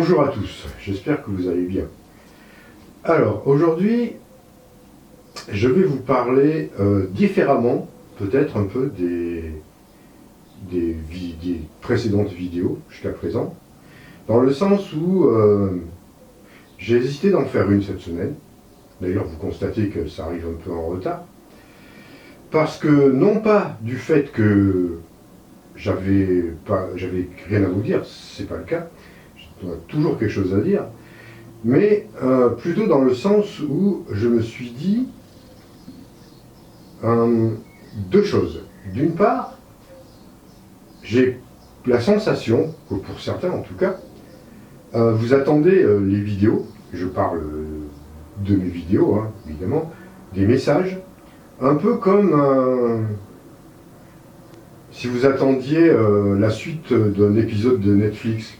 Bonjour à tous, j'espère que vous allez bien. Alors, aujourd'hui, je vais vous parler différemment, peut-être un peu des précédentes vidéos jusqu'à présent, dans le sens où j'ai hésité d'en faire une cette semaine. D'ailleurs, vous constatez que ça arrive un peu en retard. Parce que, non pas du fait que j'avais rien à vous dire, c'est pas le cas, j'ai toujours quelque chose à dire, mais plutôt dans le sens où je me suis dit deux choses. D'une part, j'ai la sensation, que pour certains en tout cas, vous attendez les vidéos, je parle de mes vidéos, hein, évidemment, des messages, un peu comme si vous attendiez la suite d'un épisode de Netflix.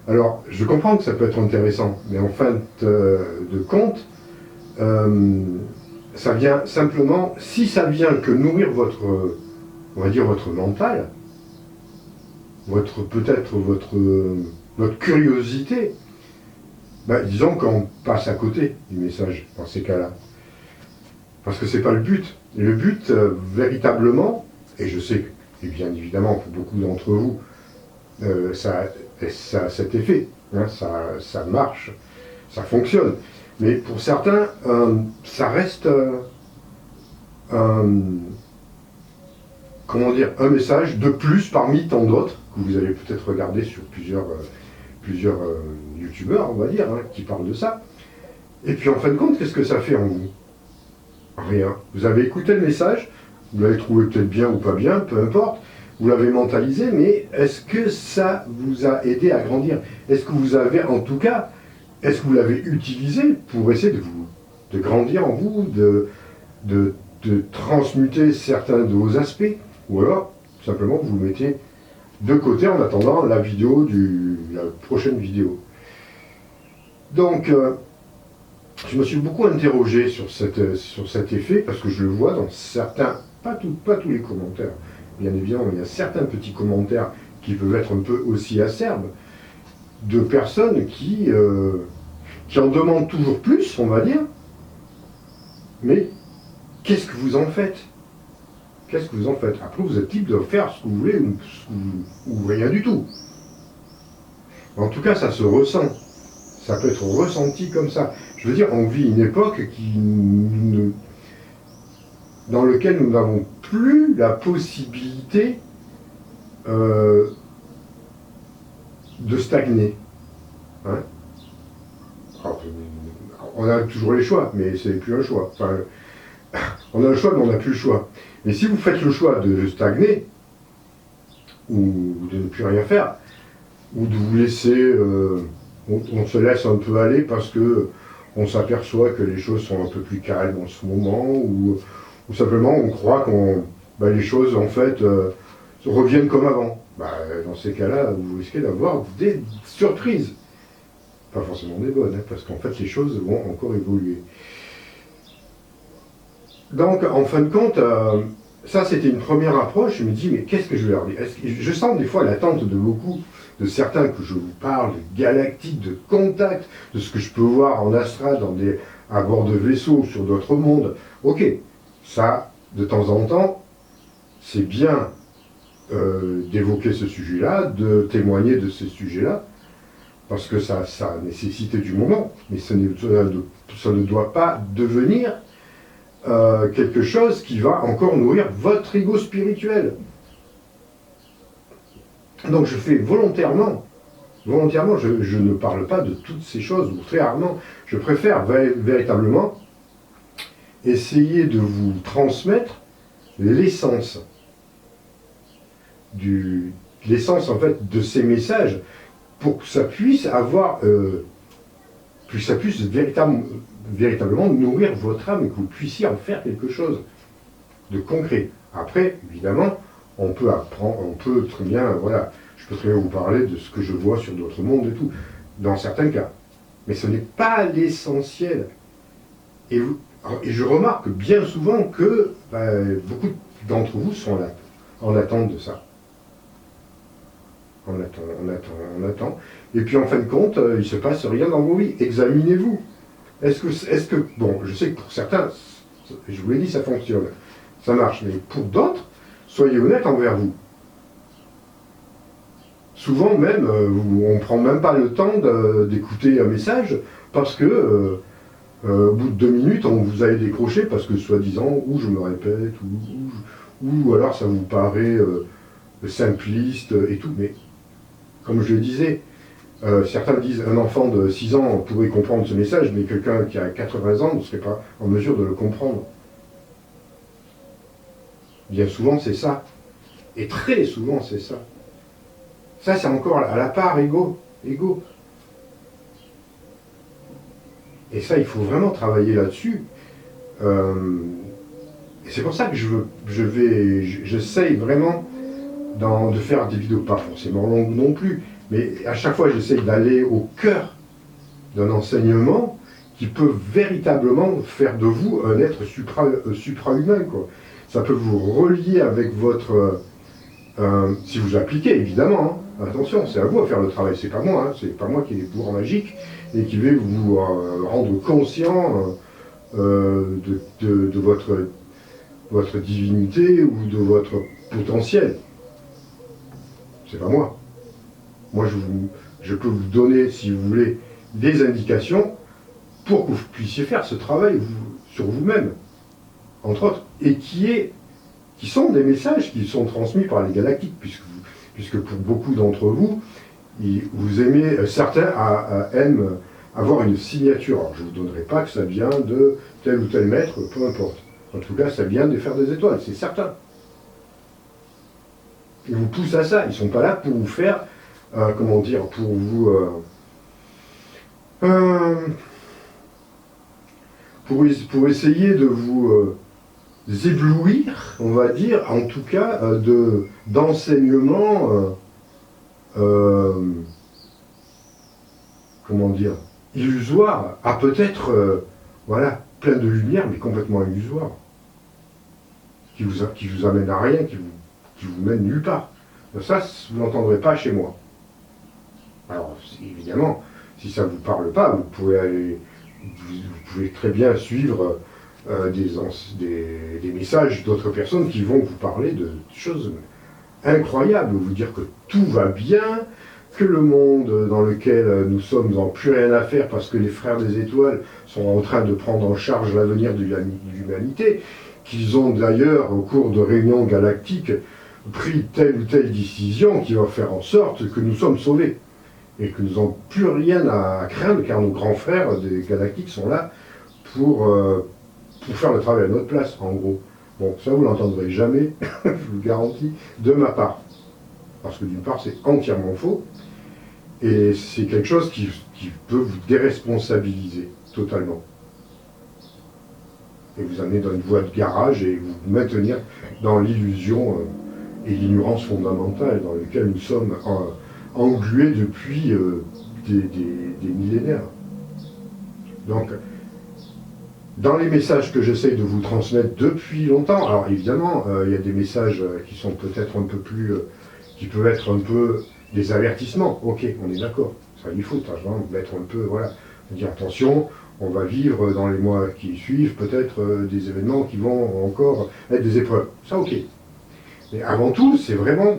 Alors, je comprends que ça peut être intéressant, mais en fin de compte, ça vient simplement, si ça vient que nourrir votre, on va dire votre mental, peut-être votre curiosité, disons qu'on passe à côté du message dans ces cas-là. Parce que c'est pas le but. Le but, véritablement, et je sais que, et bien évidemment, pour beaucoup d'entre vous, ça a cet effet, hein, ça marche, ça fonctionne. Mais pour certains, ça reste comment dire, un message de plus parmi tant d'autres que vous avez peut-être regardé sur plusieurs youtubeurs, on va dire, hein, qui parlent de ça. Et puis en fin de compte, qu'est-ce que ça fait en vous? Rien. Vous avez écouté le message, vous l'avez trouvé peut-être bien ou pas bien, peu importe, vous l'avez mentalisé, mais est-ce que ça vous a aidé à grandir? Est-ce que vous avez, en tout cas, est-ce que vous l'avez utilisé pour essayer de grandir en vous, de transmuter certains de vos aspects, ou alors, simplement, vous le mettez de côté en attendant la prochaine vidéo. Donc, je me suis beaucoup interrogé sur cet effet, parce que je le vois dans certains, pas tous les commentaires, bien évidemment, il y a certains petits commentaires qui peuvent être un peu aussi acerbes, de personnes qui en demandent toujours plus, on va dire, mais qu'est-ce que vous en faites? Qu'est-ce que vous en faites? Après, vous êtes libre de faire ce que vous voulez ou rien du tout. En tout cas, ça se ressent. Ça peut être ressenti comme ça. Je veux dire, on vit une époque dans laquelle nous n'avons plus la possibilité de stagner. Hein? Alors, on a toujours les choix, mais c'est plus un choix. Enfin, on a le choix, mais on n'a plus le choix. Mais si vous faites le choix de stagner, ou de ne plus rien faire, ou de vous laisser, on se laisse un peu aller parce que on s'aperçoit que les choses sont un peu plus calmes en ce moment, ou simplement on croit que les choses en fait reviennent comme avant. Dans ces cas-là, vous risquez d'avoir des surprises. Pas forcément des bonnes, hein, parce qu'en fait les choses vont encore évoluer. Donc, en fin de compte, ça c'était une première approche. Je me dis, mais qu'est-ce que je vais leur dire? Je sens des fois l'attente de beaucoup, de certains que je vous parle, de galactique, de contact, de ce que je peux voir en astral, à bord de vaisseaux, sur d'autres mondes. Ok, ça, de temps en temps, c'est bien d'évoquer ce sujet-là, de témoigner de ce sujet-là, parce que ça a nécessité du moment, mais ça ne doit pas devenir quelque chose qui va encore nourrir votre ego spirituel. Donc je fais volontairement, je ne parle pas de toutes ces choses, ou très rarement, je préfère véritablement essayer de vous transmettre l'essence en fait de ces messages, pour que ça puisse avoir, que ça puisse véritablement nourrir votre âme et que vous puissiez en faire quelque chose de concret. Après, évidemment, on peut très bien, voilà, je peux très bien vous parler de ce que je vois sur d'autres mondes et tout, dans certains cas. Mais ce n'est pas l'essentiel. Et je remarque bien souvent que beaucoup d'entre vous sont là, en attente de ça. On attend, on attend, on attend. Et puis en fin de compte, il ne se passe rien dans vos vies. Examinez-vous. Bon, je sais que pour certains, je vous l'ai dit, ça fonctionne. Ça marche. Mais pour d'autres, soyez honnête envers vous. Souvent même, on ne prend même pas le temps d'écouter un message parce que au bout de 2 minutes, on vous a décroché parce que soi-disant, ou je me répète, ou alors ça vous paraît simpliste et tout. Mais comme je le disais, certains disent un enfant de 6 ans pourrait comprendre ce message, mais quelqu'un qui a 80 ans ne serait pas en mesure de le comprendre. Bien souvent, c'est ça. Et très souvent, c'est ça. Ça, c'est encore à la part ego. Et ça, il faut vraiment travailler là-dessus. Et c'est pour ça que j'essaye vraiment de faire des vidéos, pas forcément longues non plus, mais à chaque fois, j'essaye d'aller au cœur d'un enseignement qui peut véritablement faire de vous un être supra-humain, quoi. Ça peut vous relier avec votre... si vous appliquez, évidemment, hein. Attention, c'est à vous à faire le travail, c'est pas moi, hein. C'est pas moi qui ai les pouvoirs magiques et qui vais vous rendre conscient de votre divinité ou de votre potentiel. C'est pas moi. Moi, je peux vous donner, si vous voulez, des indications pour que vous puissiez faire ce travail sur vous-même, entre autres, et qui sont des messages qui sont transmis par les galactiques, puisque pour beaucoup d'entre vous, certains aiment avoir une signature. Alors, je ne vous donnerai pas que ça vient de tel ou tel maître, peu importe. En tout cas, ça vient de faire des étoiles, c'est certain. Ils vous poussent à ça, ils ne sont pas là pour vous faire, pour essayer de vous éblouir, on va dire, en tout cas, d'enseignements, illusoires, à peut-être, plein de lumière, mais complètement illusoire, qui vous amène à rien, qui vous mène nulle part. Ça, vous n'entendrez pas chez moi. Alors, évidemment, si ça ne vous parle pas, vous pouvez très bien suivre des messages d'autres personnes qui vont vous parler de choses incroyables, vous dire que tout va bien, que le monde dans lequel nous sommes n'en plus rien à faire parce que les frères des étoiles sont en train de prendre en charge l'avenir de l'humanité, qu'ils ont d'ailleurs, au cours de réunions galactiques, pris telle ou telle décision qui va faire en sorte que nous sommes sauvés. Et que nous n'avons plus rien à craindre, car nos grands frères des galactiques sont là pour faire le travail à notre place, en gros. Bon, ça vous l'entendrez jamais, je vous le garantis, de ma part. Parce que d'une part, c'est entièrement faux, et c'est quelque chose qui peut vous déresponsabiliser totalement. Et vous amener dans une voie de garage et vous maintenir dans l'illusion et l'ignorance fondamentale dans laquelle nous sommes englués depuis des millénaires. Donc, dans les messages que j'essaye de vous transmettre depuis longtemps, alors évidemment, il y a des messages qui sont peut-être un peu plus... qui peuvent être un peu des avertissements. Ok, on est d'accord, ça il faut, mettre un peu, dire attention, on va vivre dans les mois qui suivent peut-être des événements qui vont encore être des épreuves. Ça ok. Mais avant tout, c'est vraiment,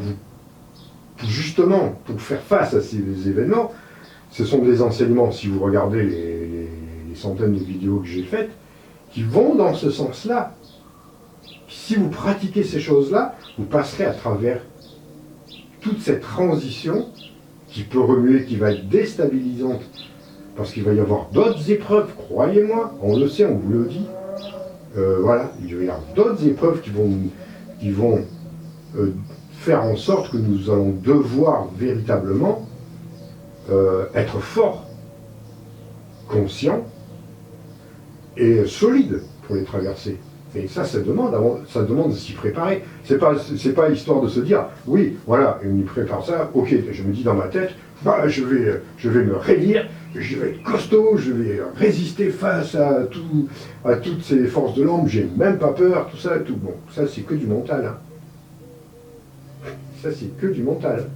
justement, pour faire face à ces événements, ce sont des enseignements, si vous regardez les centaines de vidéos que j'ai faites, qui vont dans ce sens-là. Si vous pratiquez ces choses-là, vous passerez à travers toute cette transition qui peut remuer, qui va être déstabilisante, parce qu'il va y avoir d'autres épreuves, croyez-moi, on le sait, on vous le dit. Il va y avoir d'autres épreuves qui vont faire en sorte que nous allons devoir véritablement être forts, conscients et solides pour les traverser. Et ça demande de s'y préparer. C'est pas histoire de se dire, oui, voilà, on y prépare ça, ok, je me dis dans ma tête, je vais me rayer, je vais être costaud, je vais résister face à toutes ces forces de l'ombre, j'ai même pas peur, tout ça, tout. Bon, ça c'est que du mental. Hein. Ça c'est que du mental.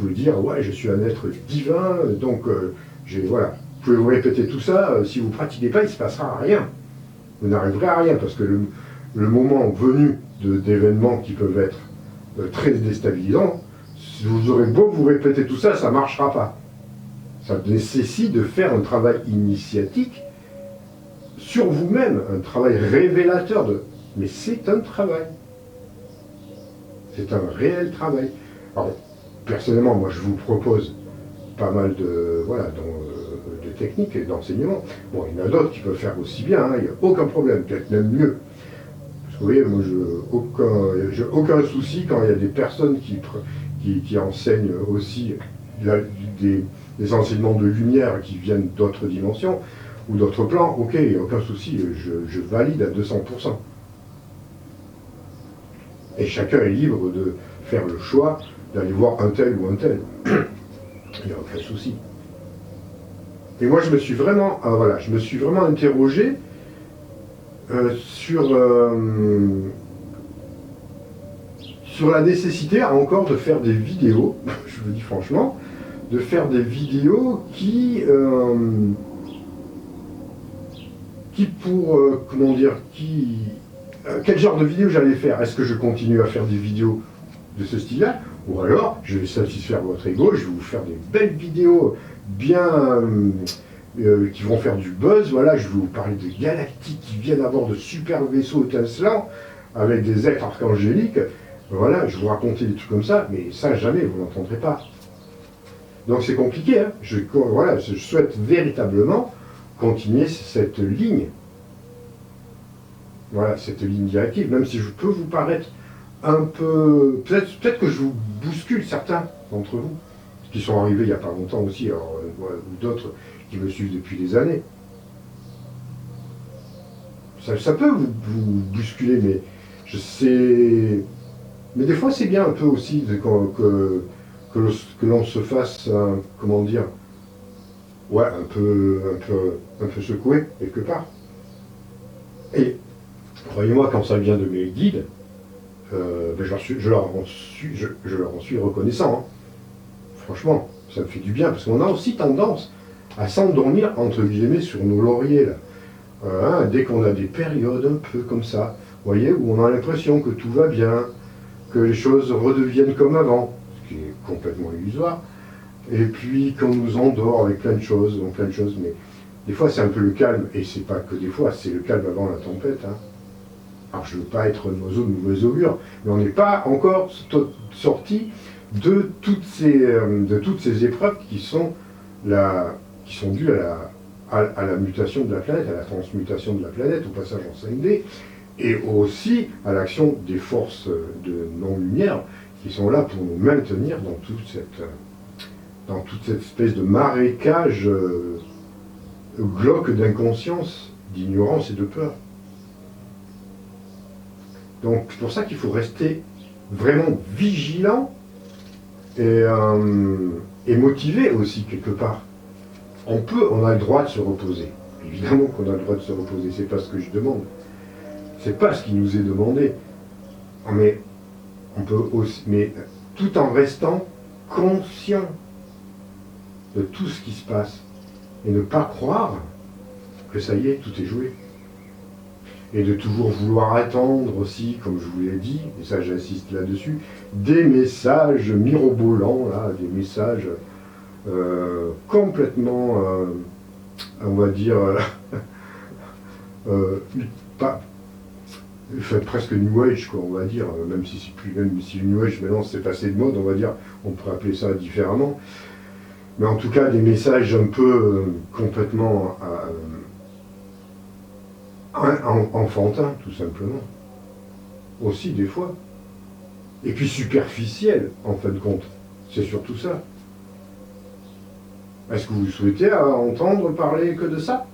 pouvez dire, ouais, je suis un être divin, donc voilà. Vous pouvez vous répéter tout ça, si vous ne pratiquez pas, il ne se passera rien. Vous n'arriverez à rien, parce que le moment venu d'événements qui peuvent être très déstabilisants, vous aurez beau vous répéter tout ça, ça ne marchera pas. Ça nécessite de faire un travail initiatique sur vous-même, un travail révélateur mais c'est un travail. C'est un réel travail. Alors, personnellement, moi, je vous propose pas mal de techniques et d'enseignements. Bon, il y en a d'autres qui peuvent faire aussi bien, hein, il n'y a aucun problème, peut-être même mieux. Parce que vous voyez, moi, j'ai aucun souci quand il y a des personnes qui enseignent aussi des enseignements de lumière qui viennent d'autres dimensions ou d'autres plans. Ok, il n'y a aucun souci, je valide à 200%. Et chacun est libre de faire le choix d'aller voir un tel ou un tel. Il n'y a aucun souci. Et moi, je me suis vraiment interrogé sur la nécessité encore de faire des vidéos, je vous dis franchement, de faire des vidéos quel genre de vidéo j'allais faire? Est-ce que je continue à faire des vidéos de ce style-là? Ou alors, je vais satisfaire votre ego, je vais vous faire des belles vidéos bien qui vont faire du buzz. Voilà, je vais vous parler de galactiques qui viennent avoir de super vaisseaux étincelants avec des êtres archangéliques. Voilà, je vais vous raconter des trucs comme ça, mais ça, jamais, vous n'entendrez pas. Donc c'est compliqué, hein. Je souhaite véritablement continuer cette ligne. Voilà, cette ligne directive, même si je peux vous paraître un peu... Peut-être que je vous bouscule certains d'entre vous, qui sont arrivés il n'y a pas longtemps aussi, ou d'autres qui me suivent depuis des années. Ça peut vous bousculer, mais je sais... Mais des fois, c'est bien un peu aussi que l'on se fasse, comment dire, ouais, un peu secoué, quelque part. Et croyez-moi, quand ça vient de mes guides, je leur en suis reconnaissant. Hein. Franchement, ça me fait du bien, parce qu'on a aussi tendance à s'endormir, entre guillemets, sur nos lauriers, là. Dès qu'on a des périodes un peu comme ça, vous voyez, où on a l'impression que tout va bien, que les choses redeviennent comme avant, ce qui est complètement illusoire, et puis qu'on nous endort avec plein de choses, mais des fois c'est un peu le calme, et c'est pas que des fois, c'est le calme avant la tempête. Hein. Alors je ne veux pas être un oiseau de mauvais augure, mais on n'est pas encore sorti de toutes ces épreuves qui sont dues à la mutation de la planète, à la transmutation de la planète, au passage en 5D, et aussi à l'action des forces de non-lumière qui sont là pour nous maintenir dans toute cette espèce de marécage glauque d'inconscience, d'ignorance et de peur. Donc c'est pour ça qu'il faut rester vraiment vigilant et motivé aussi quelque part. On a le droit de se reposer. Évidemment qu'on a le droit de se reposer, c'est pas ce que je demande. C'est pas ce qui nous est demandé. Mais on peut aussi, mais tout en restant conscient de tout ce qui se passe et ne pas croire que ça y est, tout est joué. Et de toujours vouloir attendre aussi, comme je vous l'ai dit, et ça j'insiste là-dessus, des messages mirobolants, là, des messages complètement, on va dire, presque New Age, quoi, on va dire, même si le New Age maintenant s'est passé de mode, on va dire, on pourrait appeler ça différemment. Mais en tout cas, des messages un peu complètement enfantins, tout simplement. Aussi, des fois. Et puis superficiels, en fin de compte. C'est surtout ça. Est-ce que vous souhaitez entendre parler que de ça?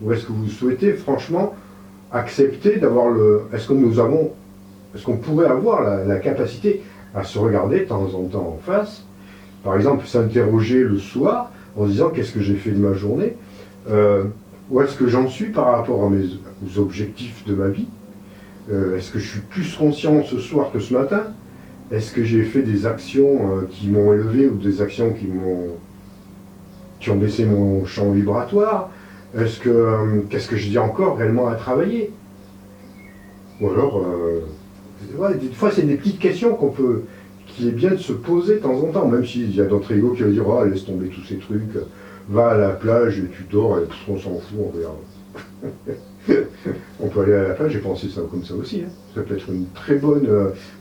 Ou est-ce que vous souhaitez, franchement, accepter d'avoir est-ce qu'on pourrait avoir la capacité à se regarder de temps en temps en face, par exemple s'interroger le soir en se disant qu'est-ce que j'ai fait de ma journée, où est-ce que j'en suis par rapport aux objectifs de ma vie, est-ce que je suis plus conscient ce soir que ce matin, Est-ce que j'ai fait des actions qui m'ont élevé ou des actions qui ont baissé mon champ vibratoire? Qu'est-ce que je dis encore réellement à travailler? Ou alors, ouais, des fois c'est des petites questions qu'il est bien de se poser de temps en temps, même s'il y a d'autres égos qui vont dire, oh, laisse tomber tous ces trucs, va à la plage et tu dors, et on s'en fout, on regarde. On peut aller à la plage et penser ça comme ça aussi. Hein. Ça peut être une très bonne,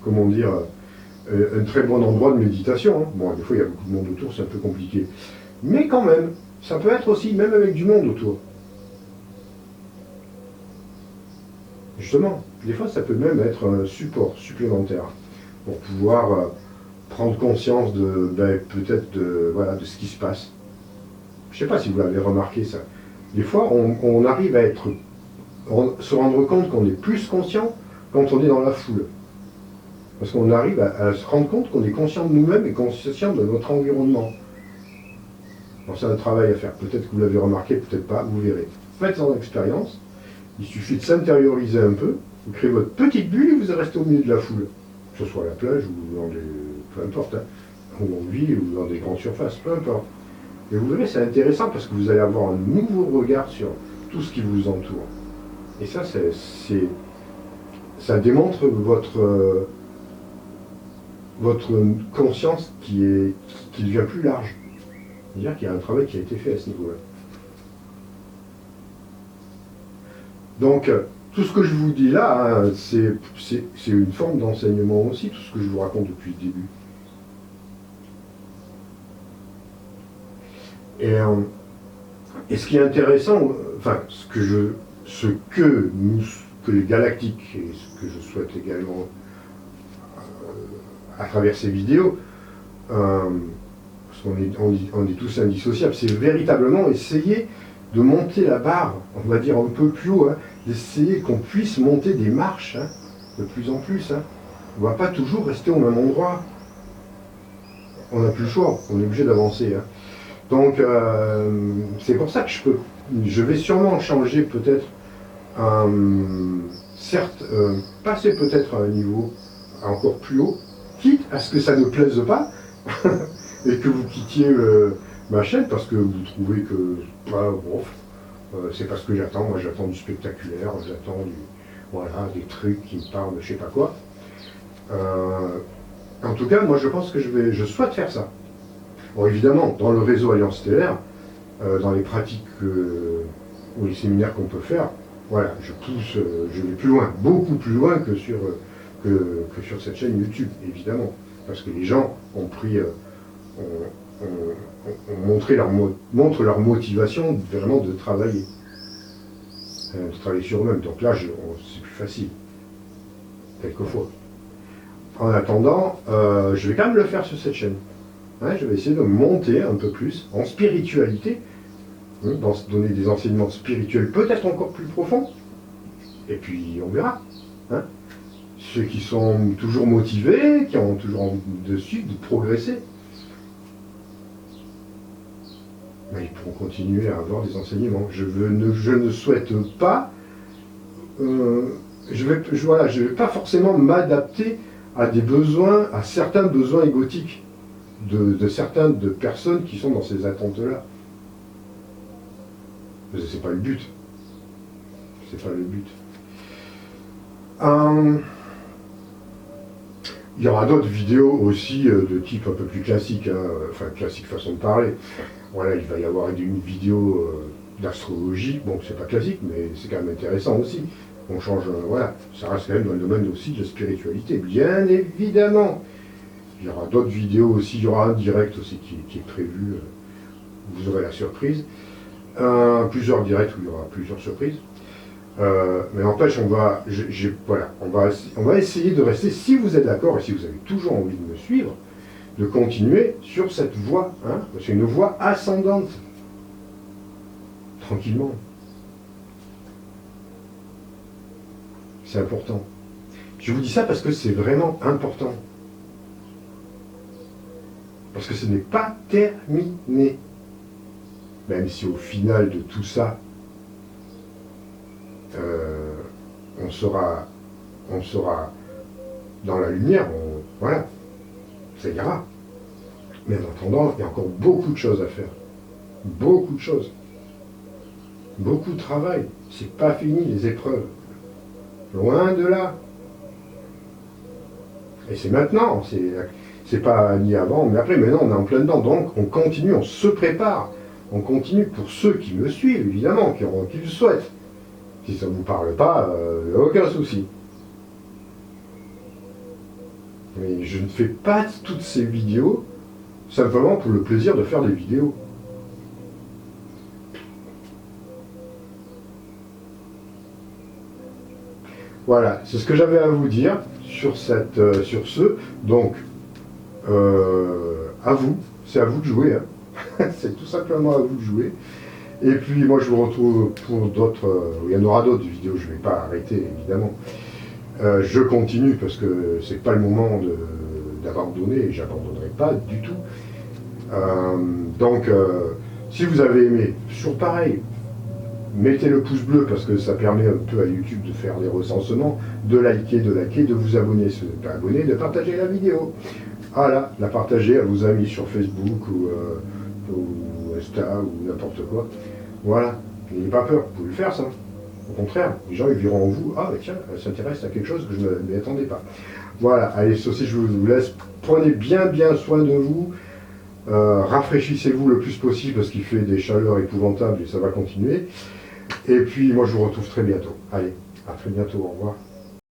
comment dire, un très bon endroit de méditation. Hein. Bon, des fois il y a beaucoup de monde autour, c'est un peu compliqué. Mais quand même, ça peut être aussi, même avec du monde autour. Justement, des fois ça peut même être un support supplémentaire pour pouvoir prendre conscience peut-être de ce qui se passe. Je ne sais pas si vous l'avez remarqué ça. Des fois on arrive à se rendre compte qu'on est plus conscient quand on est dans la foule. Parce qu'on arrive à se rendre compte qu'on est conscient de nous-mêmes et conscient de notre environnement. Bon, c'est un travail à faire. Peut-être que vous l'avez remarqué, peut-être pas, vous verrez. Faites-en expérience. Il suffit de s'intérioriser un peu. Vous créez votre petite bulle et vous restez au milieu de la foule. Que ce soit à la plage ou dans peu importe, hein, ou en ville ou dans des grandes surfaces, peu importe. Et vous verrez, c'est intéressant parce que vous allez avoir un nouveau regard sur tout ce qui vous entoure. Et ça, ça démontre votre conscience qui devient plus large. C'est-à-dire qu'il y a un travail qui a été fait à ce niveau-là. Donc, tout ce que je vous dis là, hein, c'est une forme d'enseignement aussi, tout ce que je vous raconte depuis le début. Et ce qui est intéressant, enfin, ce que les galactiques, et ce que je souhaite également à travers ces vidéos, parce qu'on est tous indissociables, c'est véritablement essayer de monter la barre, on va dire un peu plus haut, hein, d'essayer qu'on puisse monter des marches, hein, de plus en plus. Hein. On ne va pas toujours rester au même endroit. On n'a plus le choix, on est obligé d'avancer. Hein. Donc, c'est pour ça que je vais sûrement changer peut-être, certes, passer peut-être à un niveau encore plus haut, quitte à ce que ça ne plaise pas, et que vous quittiez ma chaîne parce que vous trouvez que, c'est pas ce que j'attends. Moi, j'attends du spectaculaire, j'attends des trucs qui me parlent de je sais pas quoi. En tout cas, moi, je pense que je souhaite faire ça. Bon, évidemment, dans le réseau Alliance Stellaire, dans les pratiques ou les séminaires qu'on peut faire, voilà, je vais plus loin, beaucoup plus loin que sur cette chaîne YouTube, évidemment. Parce que les gens ont montrent leur motivation vraiment de travailler sur eux-mêmes. Donc là, c'est plus facile, quelquefois. En attendant, je vais quand même le faire sur cette chaîne. Hein, je vais essayer de monter un peu plus en spiritualité, hein, donner des enseignements spirituels peut-être encore plus profonds, et puis on verra. Hein. Ceux qui sont toujours motivés, qui ont toujours envie de progresser, mais ils pourront continuer à avoir des enseignements. Je ne souhaite pas, je vais pas forcément m'adapter à certains besoins égotiques de certaines personnes qui sont dans ces attentes-là. C'est pas le but. C'est pas le but. Il y aura d'autres vidéos aussi de type un peu plus classique, hein, enfin classique façon de parler. Voilà, il va y avoir une vidéo d'astrologie, bon c'est pas classique, mais c'est quand même intéressant aussi. On change, voilà, ça reste quand même dans le domaine aussi de la spiritualité, bien évidemment. Il y aura d'autres vidéos aussi, il y aura un direct aussi qui est prévu, vous aurez la surprise. Plusieurs directs où il y aura plusieurs surprises. Mais n'empêche, on va essayer de rester, si vous êtes d'accord et si vous avez toujours envie de me suivre, de continuer sur cette voie. Hein, c'est une voie ascendante. Tranquillement. C'est important. Je vous dis ça parce que c'est vraiment important. Parce que ce n'est pas terminé. Même si au final de tout ça, on sera dans la lumière, voilà. ça ira. Mais en attendant, il y a encore beaucoup de choses à faire. Beaucoup de choses. Beaucoup de travail. C'est pas fini, les épreuves. Loin de là. Et c'est maintenant. C'est pas ni avant, mais après. Maintenant, on est en plein dedans. Donc, on continue, on se prépare. On continue pour ceux qui me suivent, évidemment, qui le souhaitent. Si ça ne vous parle pas, aucun souci. Mais je ne fais pas toutes ces vidéos simplement pour le plaisir de faire des vidéos. Voilà, c'est ce que j'avais à vous dire sur ce. Donc, à vous, c'est à vous de jouer. Hein. C'est tout simplement à vous de jouer. Et puis moi je vous retrouve pour d'autres, il y en aura d'autres vidéos, je ne vais pas arrêter évidemment. Je continue parce que c'est pas le moment d'abandonner et j'abandonnerai pas du tout. Donc si vous avez aimé, toujours pareil, mettez le pouce bleu parce que ça permet un peu à YouTube de faire les recensements, de liker, de vous abonner si vous n'êtes pas abonné, de partager la vidéo. Voilà, la partager à vos amis sur Facebook ou Insta ou n'importe quoi. Voilà, n'ayez pas peur, vous pouvez le faire ça. Au contraire, les gens ils verront en vous, ah bah tiens, elle s'intéresse à quelque chose que je ne m'y attendais pas. Voilà, allez, ceci je vous laisse, prenez bien soin de vous, rafraîchissez-vous le plus possible parce qu'il fait des chaleurs épouvantables et ça va continuer. Et puis moi je vous retrouve très bientôt. Allez, à très bientôt, au revoir.